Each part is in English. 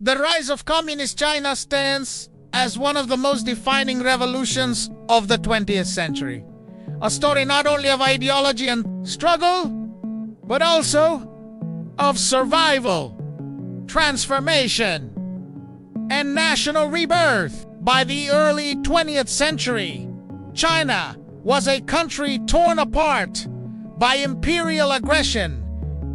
The rise of Communist China stands as one of the most defining revolutions of the 20th century. A story not only of ideology and struggle, but also of survival, transformation, and national rebirth. By the early 20th century, China was a country torn apart by imperial aggression,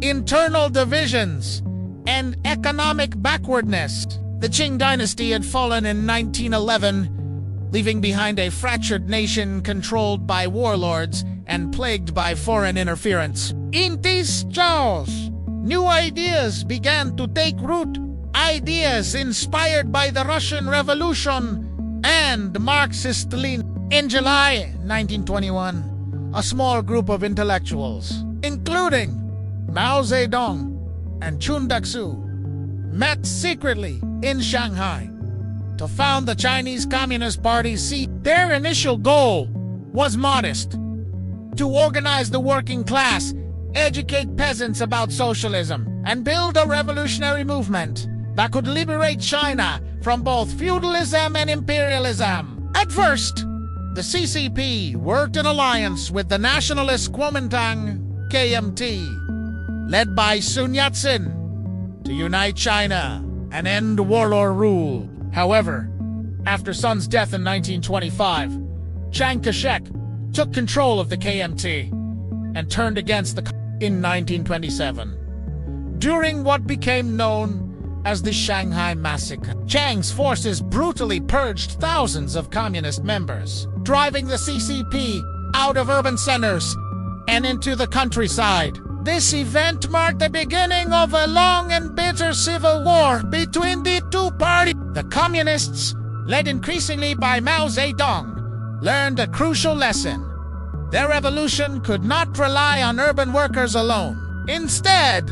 internal divisions, and economic backwardness. The Qing dynasty had fallen in 1911, leaving behind a fractured nation controlled by warlords and plagued by foreign interference. In these chaos, new ideas began to take root, ideas inspired by the Russian Revolution and Marxist-Lenin. In July 1921, a small group of intellectuals, including Mao Zedong and Chun Duxu, met secretly in Shanghai to found the Chinese Communist Party. Their initial goal was modest: to organize the working class, educate peasants about socialism, and build a revolutionary movement that could liberate China from both feudalism and imperialism. At first, the CCP worked in alliance with the nationalist Kuomintang KMT, led by Sun Yat-sen, to unite China and end warlord rule. However, after Sun's death in 1925, Chiang Kai-shek took control of the KMT and turned against the in 1927. During what became known as the Shanghai Massacre, Chiang's forces brutally purged thousands of communist members, driving the CCP out of urban centers and into the countryside. This event marked the beginning of a long and bitter civil war between the two parties. The communists, led increasingly by Mao Zedong, learned a crucial lesson. Their revolution could not rely on urban workers alone. Instead,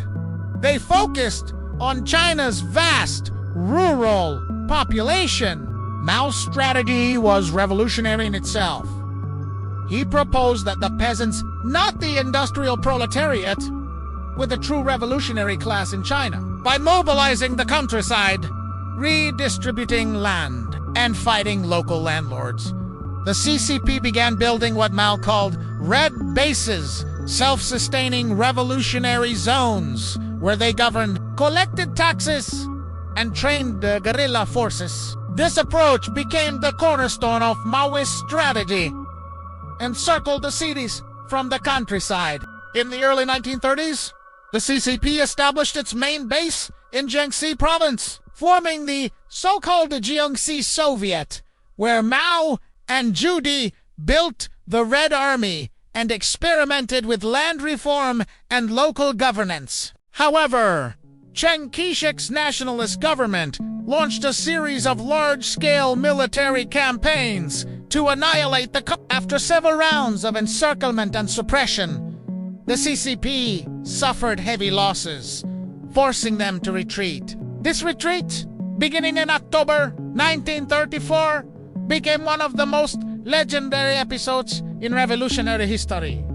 they focused on China's vast rural population. Mao's strategy was revolutionary in itself. He proposed that the peasants, not the industrial proletariat, were the true revolutionary class in China. By mobilizing the countryside, redistributing land, and fighting local landlords, the CCP began building what Mao called red bases, self-sustaining revolutionary zones, where they governed, collected taxes, and trained guerrilla forces. This approach became the cornerstone of Maoist strategy, encircled the cities from the countryside. In the early 1930s, the CCP established its main base in Jiangxi province, forming the so-called Jiangxi Soviet, where Mao and Zhu Di built the Red Army and experimented with land reform and local governance. However, Chiang Kai-shek's nationalist government launched a series of large-scale military campaigns to annihilate the country. After several rounds of encirclement and suppression, the CCP suffered heavy losses, forcing them to retreat. This retreat, beginning in October 1934, became one of the most legendary episodes in revolutionary history: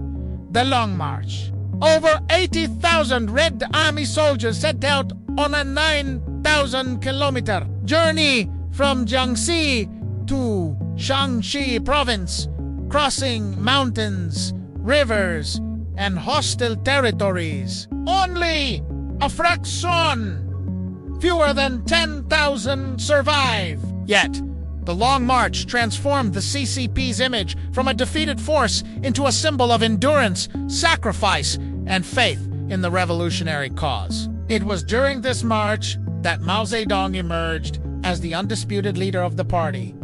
the Long March. Over 80,000 Red Army soldiers set out on a 9,000-kilometer journey from Jiangxi to Shaanxi province, crossing mountains, rivers, and hostile territories. Only a fraction, fewer than 10,000, survive. Yet, the Long March transformed the CCP's image from a defeated force into a symbol of endurance, sacrifice, and faith in the revolutionary cause. It was during this march that Mao Zedong emerged as the undisputed leader of the party.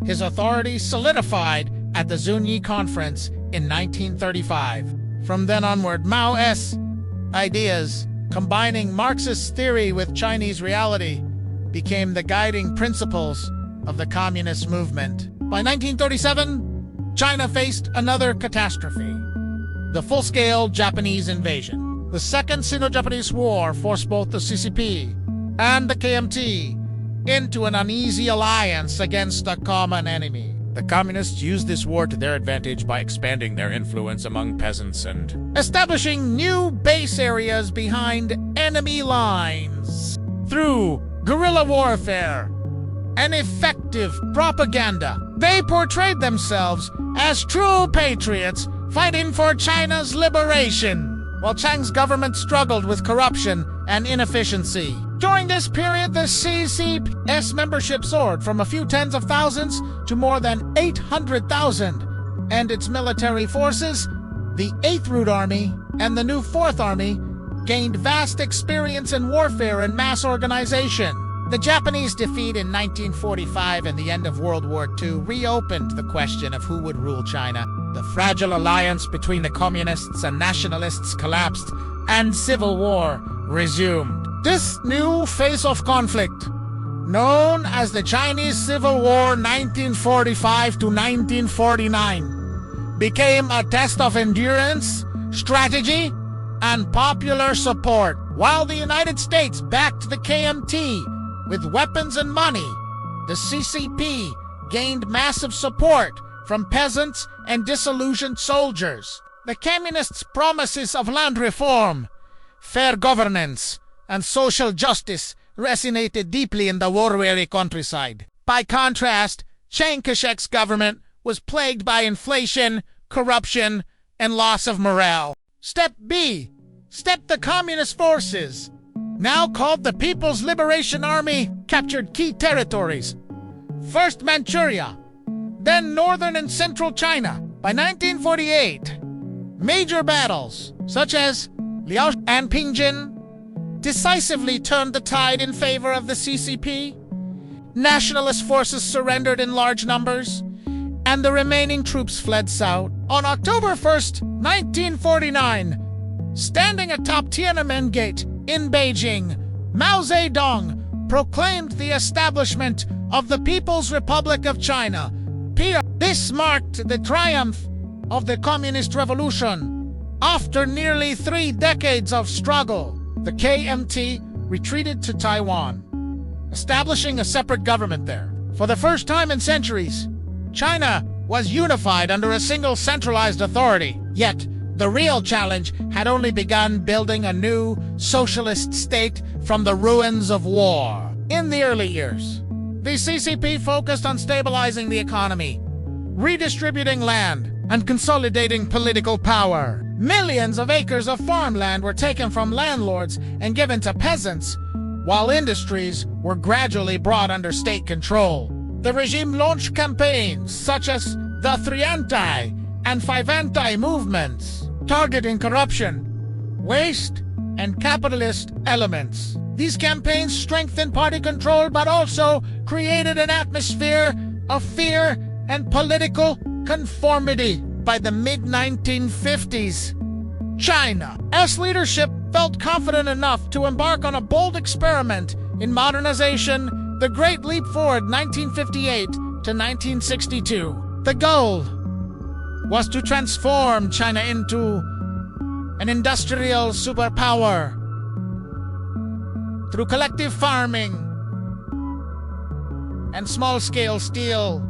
His authority solidified at the Zunyi Conference in 1935. From then onward, Mao's ideas, combining Marxist theory with Chinese reality, became the guiding principles of the communist movement. By 1937, China faced another catastrophe: the full-scale Japanese invasion. The Second Sino-Japanese War forced both the CCP and the KMT into an uneasy alliance against a common enemy. The communists used this war to their advantage by expanding their influence among peasants and establishing new base areas behind enemy lines. Through guerrilla warfare, and effective propaganda. They portrayed themselves as true patriots fighting for China's liberation, while Chiang's government struggled with corruption and inefficiency. During this period, the CCP's membership soared from a few tens of thousands to more than 800,000, and its military forces, the 8th Route Army and the new 4th Army, gained vast experience in warfare and mass organization. The Japanese defeat in 1945 and the end of World War II reopened the question of who would rule China. The fragile alliance between the communists and nationalists collapsed, and civil war resumed. This new phase of conflict, known as the Chinese Civil War 1945 to 1949, became a test of endurance, strategy, and popular support. While the United States backed the KMT with weapons and money, the CCP gained massive support from peasants and disillusioned soldiers. The communists' promises of land reform, fair governance, and social justice resonated deeply in the war-weary countryside. By contrast, Chiang Kai-shek's government was plagued by inflation, corruption, and loss of morale. Step B. Step the communist forces, now called the People's Liberation Army, captured key territories. First Manchuria, then northern and central China. By 1948, major battles, such as Liao and Pingjin, decisively turned the tide in favor of the CCP. Nationalist forces surrendered in large numbers, and the remaining troops fled south. On October 1st, 1949, standing atop Tiananmen Gate in Beijing, Mao Zedong proclaimed the establishment of the People's Republic of China. This marked the triumph of the Communist Revolution. After nearly 3 decades of struggle, the KMT retreated to Taiwan, establishing a separate government there. For the first time in centuries, China was unified under a single centralized authority. Yet, the real challenge had only begun, building a new socialist state from the ruins of war. In the early years, the CCP focused on stabilizing the economy, redistributing land, and consolidating political power. Millions of acres of farmland were taken from landlords and given to peasants, while industries were gradually brought under state control. The regime launched campaigns such as the Three Anti and Five Anti movements, targeting corruption, waste, and capitalist elements. These campaigns strengthened party control but also created an atmosphere of fear and political conformity. By the mid-1950s, China's leadership felt confident enough to embark on a bold experiment in modernization, the Great Leap Forward 1958 to 1962. The goal was to transform China into an industrial superpower through collective farming and small-scale steel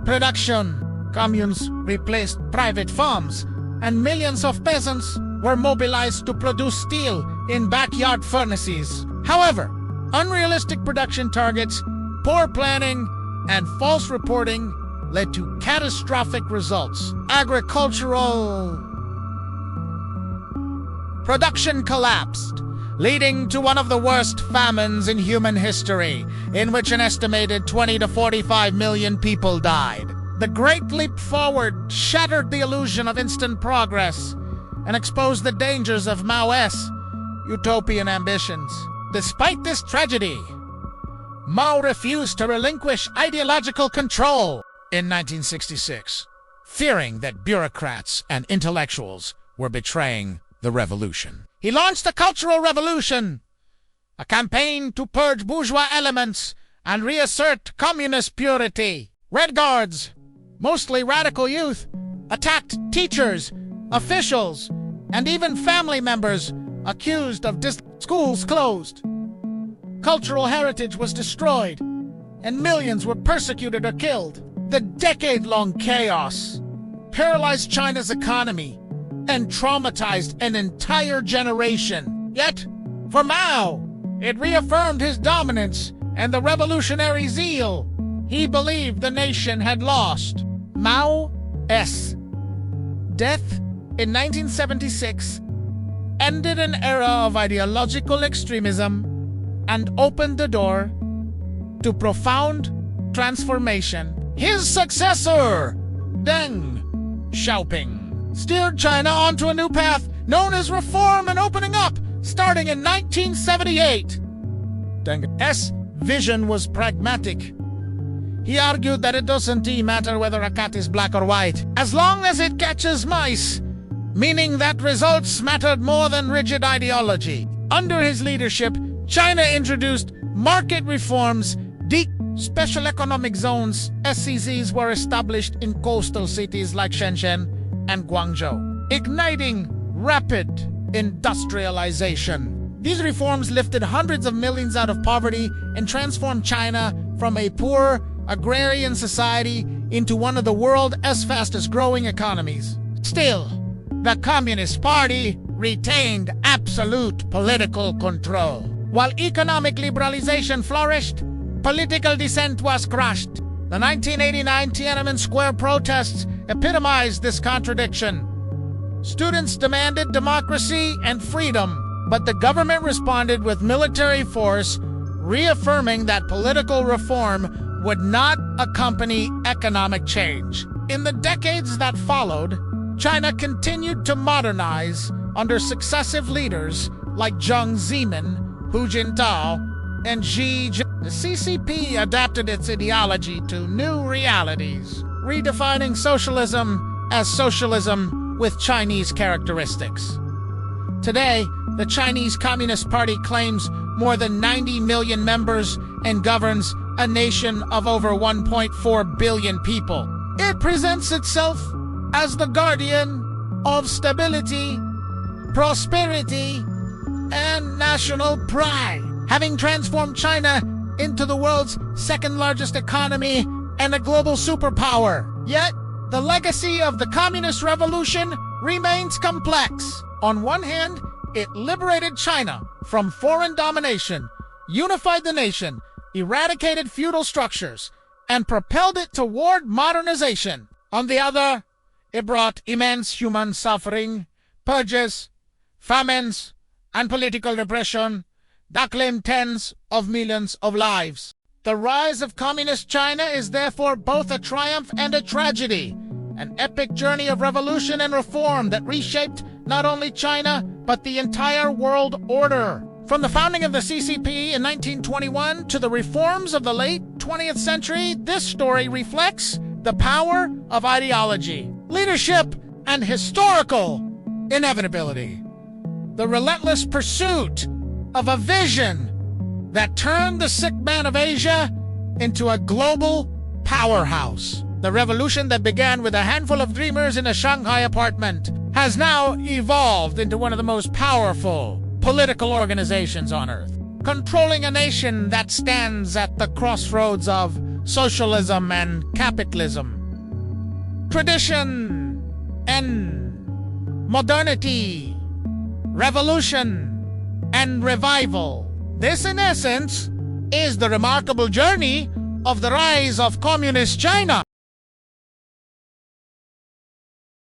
production. Communes replaced private farms, and millions of peasants were mobilized to produce steel in backyard furnaces. However, unrealistic production targets, poor planning, and false reporting led to catastrophic results. Agricultural production collapsed, leading to one of the worst famines in human history, in which an estimated 20 to 45 million people died. The Great Leap Forward shattered the illusion of instant progress and exposed the dangers of Mao's utopian ambitions. Despite this tragedy, Mao refused to relinquish ideological control in 1966, fearing that bureaucrats and intellectuals were betraying the revolution. He launched a cultural revolution, a campaign to purge bourgeois elements and reassert communist purity. Red Guards, mostly radical youth, attacked teachers, officials, and even family members accused of schools closed. Cultural heritage was destroyed, and millions were persecuted or killed. The decade-long chaos paralyzed China's economy and traumatized an entire generation. Yet, for Mao, It reaffirmed his dominance and the revolutionary zeal he believed the nation had lost. Mao's death in 1976 ended an era of ideological extremism and opened the door to profound transformation. His successor, Deng Xiaoping, steered China onto a new path known as reform and opening up, starting in 1978. Deng's vision was pragmatic. He argued that it doesn't matter whether a cat is black or white, as long as it catches mice, meaning that results mattered more than rigid ideology. Under his leadership, China introduced market reforms. Special economic zones, SEZs, were established in coastal cities like Shenzhen and Guangzhou, igniting rapid industrialization. These reforms lifted hundreds of millions out of poverty and transformed China from a poor agrarian society into one of the world's fastest growing economies. Still, the Communist Party retained absolute political control. While economic liberalization flourished, political dissent was crushed. The 1989 Tiananmen Square protests epitomized this contradiction. Students demanded democracy and freedom, but the government responded with military force, reaffirming that political reform would not accompany economic change. In the decades that followed, China continued to modernize under successive leaders like Jiang Zemin, Hu Jintao, and Xi Jinping. The CCP adapted its ideology to new realities, redefining socialism as socialism with Chinese characteristics. Today, the Chinese Communist Party claims more than 90 million members and governs a nation of over 1.4 billion people. It presents itself as the guardian of stability, prosperity, and national pride, having transformed China into the world's second-largest economy and a global superpower. Yet, the legacy of the Communist Revolution remains complex. On one hand, it liberated China from foreign domination, unified the nation, eradicated feudal structures, and propelled it toward modernization. On the other, it brought immense human suffering, purges, famines, and political repression that claimed tens of millions of lives. The rise of Communist China is therefore both a triumph and a tragedy, an epic journey of revolution and reform that reshaped not only China, but the entire world order. From the founding of the CCP in 1921 to the reforms of the late 20th century, this story reflects the power of ideology, leadership, and historical inevitability. The relentless pursuit of a vision that turned the sick man of Asia into a global powerhouse. The revolution that began with a handful of dreamers in a Shanghai apartment has now evolved into one of the most powerful political organizations on earth, controlling a nation that stands at the crossroads of socialism and capitalism, tradition and modernity, revolution and revival. This, in essence, is the remarkable journey of the rise of Communist China.